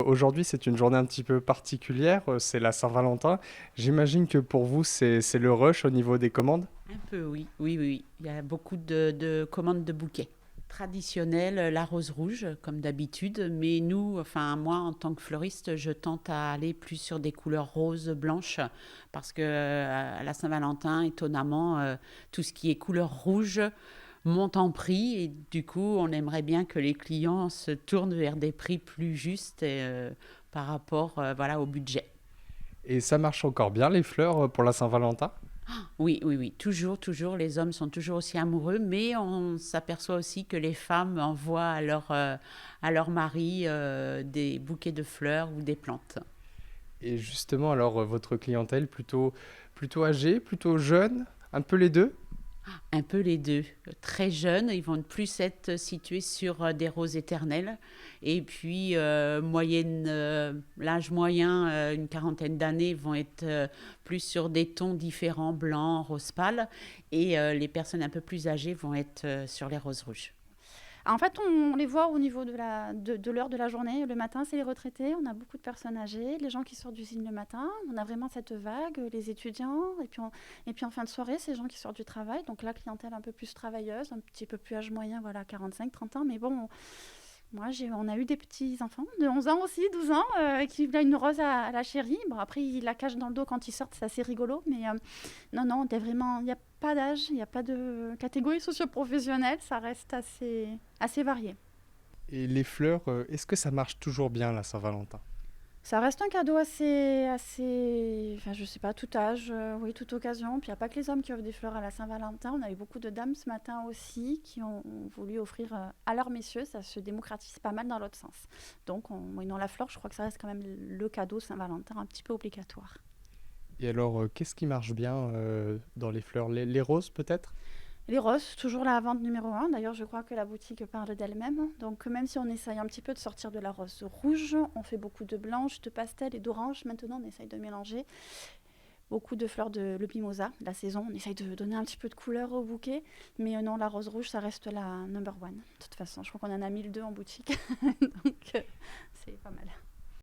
aujourd'hui, c'est une journée un petit peu particulière, c'est la Saint-Valentin. J'imagine que pour vous, c'est le rush au niveau des commandes? Un peu, oui. Oui, oui, oui. Il y a beaucoup de commandes de bouquets. Traditionnel, la rose rouge, comme d'habitude. Mais nous, enfin moi, en tant que fleuriste, je tente à aller plus sur des couleurs roses, blanches. Parce que à la Saint-Valentin, étonnamment, tout ce qui est couleur rouge monte en prix. Et du coup, on aimerait bien que les clients se tournent vers des prix plus justes par rapport voilà, au budget. Et ça marche encore bien, les fleurs, pour la Saint-Valentin? Oui, oui, oui, toujours, toujours, les hommes sont toujours aussi amoureux, mais on s'aperçoit aussi que les femmes envoient à leur mari des bouquets de fleurs ou des plantes. Et justement, alors, votre clientèle, plutôt âgée, plutôt jeune, un peu les deux? Un peu les deux. Très jeunes, ils vont plus être situés sur des roses éternelles. Et puis, l'âge moyen, une quarantaine d'années, vont être plus sur des tons différents, blanc, rose pâle. Et les personnes un peu plus âgées vont être sur les roses rouges. En fait, on les voit au niveau de l'heure de la journée. Le matin, c'est les retraités. On a beaucoup de personnes âgées, les gens qui sortent d'usine le matin. On a vraiment cette vague, les étudiants. Et puis en fin de soirée, c'est les gens qui sortent du travail. Donc la clientèle un peu plus travailleuse, un petit peu plus âge moyen, voilà, 45, 30 ans. Mais bon, on a eu des petits-enfants de 11 ans aussi, 12 ans, qui voulaient une rose à la chérie. Bon, après, ils la cachent dans le dos quand ils sortent, c'est assez rigolo. Mais non, non, il n'y a pas d'âge, il n'y a pas de catégorie socio-professionnelle. Ça reste assez varié. Et les fleurs, est-ce que ça marche toujours bien, la Saint-Valentin? Ça reste un cadeau enfin je sais pas, tout âge, oui, toute occasion. Puis il n'y a pas que les hommes qui offrent des fleurs à la Saint-Valentin. On a eu beaucoup de dames ce matin aussi qui ont voulu offrir à leurs messieurs. Ça se démocratise pas mal dans l'autre sens. Donc, oui, non, la fleur, je crois que ça reste quand même le cadeau Saint-Valentin un petit peu obligatoire. Et alors, qu'est-ce qui marche bien dans les fleurs? Les roses, peut-être? Les roses, toujours la vente numéro un. D'ailleurs, je crois que la boutique parle d'elle-même. Donc, même si on essaye un petit peu de sortir de la rose rouge, on fait beaucoup de blanche, de pastel et d'orange. Maintenant, on essaye de mélanger. Beaucoup de fleurs de le mimosa, la saison. On essaye de donner un petit peu de couleur au bouquet. Mais non, la rose rouge, ça reste la number one. De toute façon, je crois qu'on en a 1002 en boutique. Donc, c'est pas mal.